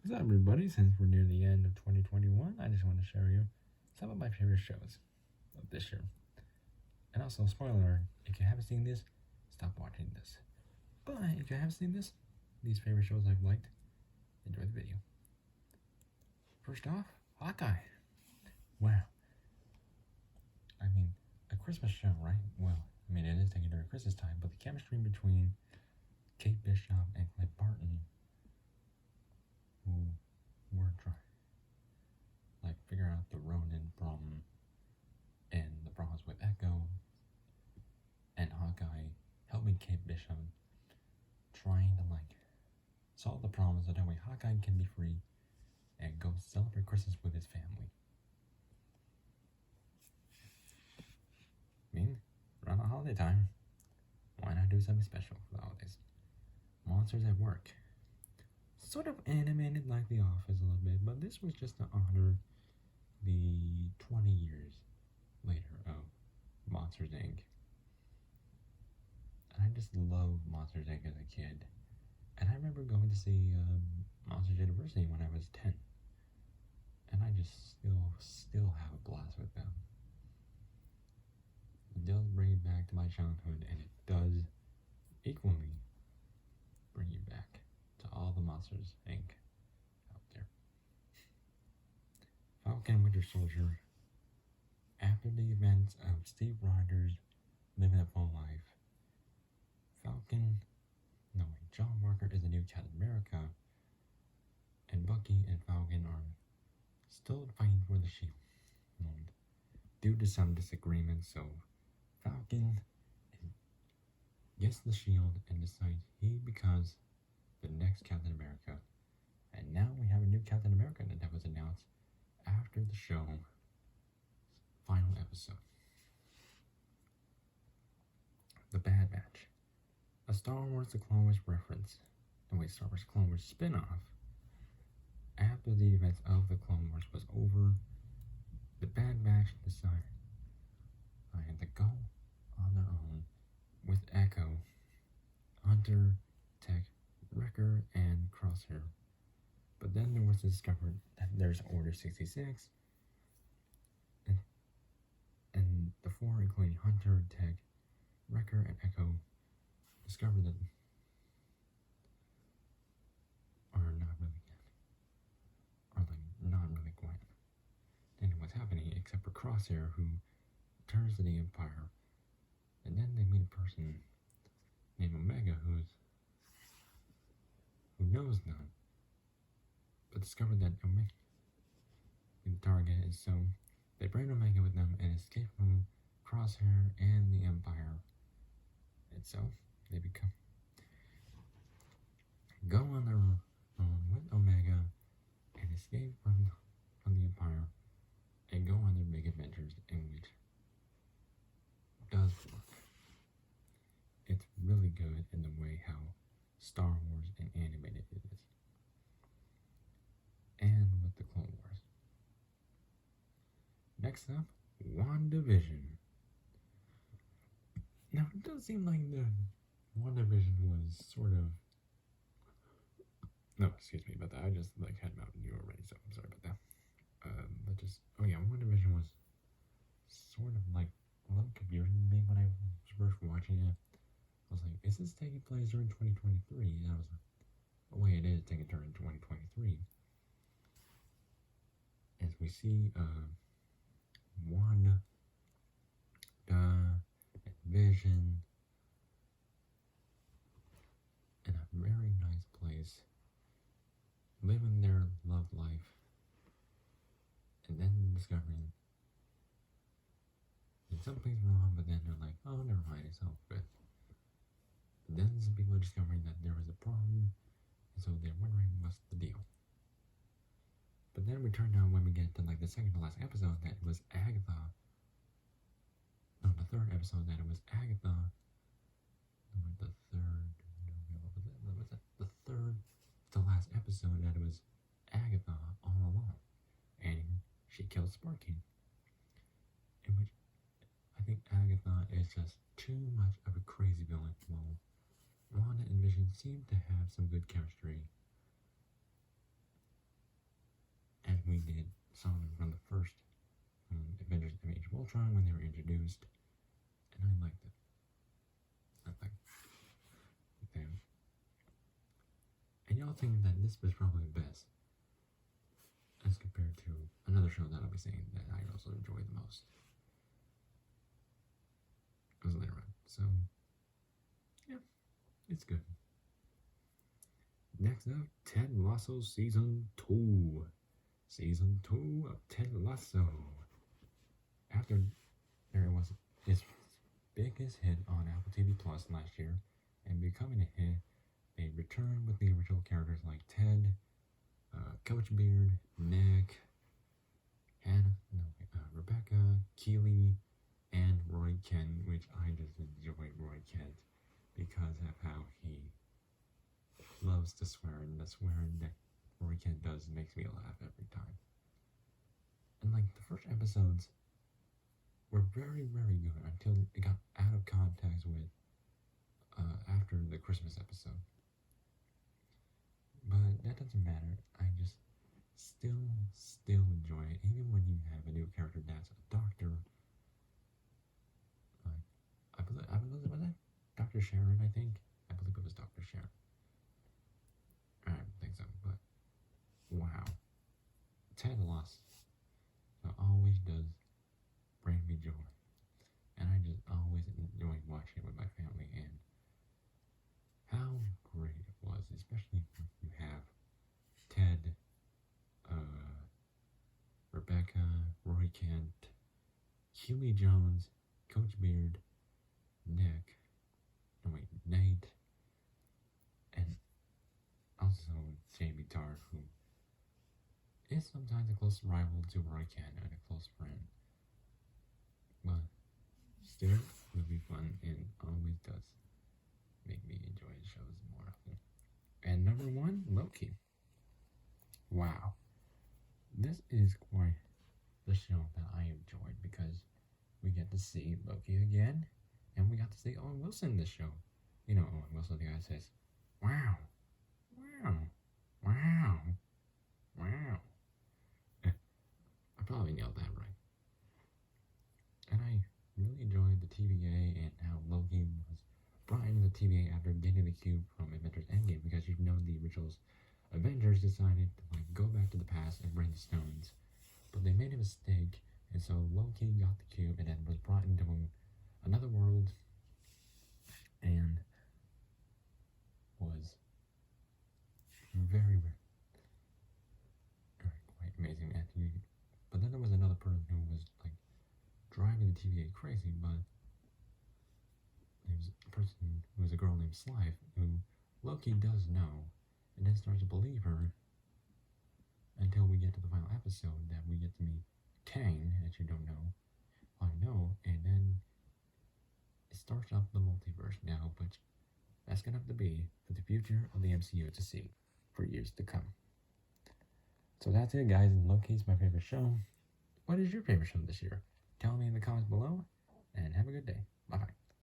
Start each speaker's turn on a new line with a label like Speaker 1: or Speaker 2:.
Speaker 1: What's up, everybody? Since we're near the end of 2021, I just want to share you some of my favorite shows of this year. And also, spoiler alert, if you haven't seen this, stop watching this. But if you have seen this, these favorite shows I've liked, enjoy the video. First off, Hawkeye. Wow. I mean, a Christmas show, right? Well, I mean, it is taken during Christmas time, but the chemistry between Kate Bishop and Clint Barton, who were trying figure out the Ronin problem and the problems with Echo, and Hawkeye helping Kate Bishop trying to solve the problems so that way Hawkeye can be free and go celebrate Christmas with his family. I mean, around the holiday time, why not do something special for the holidays? Monsters at Work. Sort of animated like The Office a little bit, but this was just to honor the 20 years later of Monsters Inc. And I just loved Monsters Inc. as a kid. And I remember going to see Monsters University when I was 10. And I just still have a blast with them. It does bring you back to my childhood, and it does equally bring you back to all the Monsters Inc. out there. Falcon Winter Soldier. After the events of Steve Rogers living a full life, John Walker is the new Captain America, and Bucky and Falcon are still fighting for the shield. Due to some disagreements, so Falcon gets the shield and decides he becomes the next Captain America. And now we have a new Captain America that was announced after the show's final episode. The Bad Batch. A Star Wars The Clone Wars reference. Star Wars Clone Wars spin-off. After the events of the Clone Wars was over, the Bad Batch decided to go on their own with Echo, Hunter, Tech, Wrecker, and Crosshair. But then there was discovered that there's Order 66, and the four, including Hunter, Tech, Wrecker, and Echo, discovered that not really quite and what's happening, except for Crosshair, who turns to the Empire, and then they meet a person named Omega who knows none, but discovered that Omega is the target, and so they bring Omega with them and escape from Crosshair and the Empire, and so they go on their own with Omega and escape from the Empire and go on their big adventures, in which does work. It's really good in the way how Star Wars and animated it is. And with the Clone Wars. Next up, WandaVision. Now, it does seem like the WandaVision was sort of... No, excuse me about that. I just had Mountain Dew already, so I'm sorry about that. WandaVision was sort of a little confusing to me when I was first watching it. I was like, is this taking place during 2023? And I was like, oh wait, it is taking during 2023. As we see Wanda and Vision in a very nice place, living their love life, and then discovering that something's wrong, but then they're like, oh, never mind, it's all good. But then some people are discovering that there was a problem, and so they're wondering what's the deal. But then we turned out when we get to the second to last episode that it was Agatha. No, the third episode that it was Agatha. The third to last episode that it was Agatha all along. And she killed Sparky. In which I think Agatha is just too much of a crazy villain. While Wanda and Vision seem to have some good chemistry, fun when they were introduced, and I liked it. I liked them. And y'all think that this was probably the best as compared to another show that I'll be saying that I also enjoy the most. It was later on. So, yeah, it's good. Next up, Ted Lasso Season 2. Season 2 of Ted Lasso. After there was its biggest hit on Apple TV Plus last year, and becoming a hit, they returned with the original characters like Ted, Coach Beard, Nick, Rebecca, Keely, and Roy Kent, which I just enjoy Roy Kent because of how he loves to swear, and the swearing that Roy Kent does makes me laugh every time. And like the first episodes were very, very good until it got out of context with after the Christmas episode. But that doesn't matter. I just still enjoy it, even when you have a new character that's a doctor. I believe was it Dr. Sharon? I think I believe it was Dr. Sharon. I don't think so, but wow, Ted Lasso always does bring me joy, and I just always enjoy watching it with my family. And how great it was, especially when you have Ted, Rebecca, Roy Kent, Keely Jones, Coach Beard, Nate, and also Jamie Tart, who is sometimes a close rival to Roy Kent and a close friend, but still will be fun and always does make me enjoy the shows more often. And number 1, Loki. Wow, this is quite the show that I enjoyed because we get to see Loki again, and we got to see Owen Wilson in this show. You know, Owen Wilson, the guy says, wow, wow, wow, wow. I probably nailed that right. And I really enjoyed the TVA and how Loki was brought into the TVA after getting the cube from Avengers Endgame, because you know the originals Avengers decided to go back to the past and bring the stones, but they made a mistake, and so Loki got the cube and then was brought into another world and was very quite amazing. But then there was another person who was driving the TVA crazy, but there was a person who was a girl named Slife who Loki does know, and then starts to believe her until we get to the final episode that we get to meet Kang, as you don't know. I know, and then it starts up the multiverse now, but that's gonna have to be for the future of the MCU to see for years to come. So that's it, guys. Loki's my favorite show. What is your favorite show this year? Tell me in the comments below, and have a good day. Bye-bye.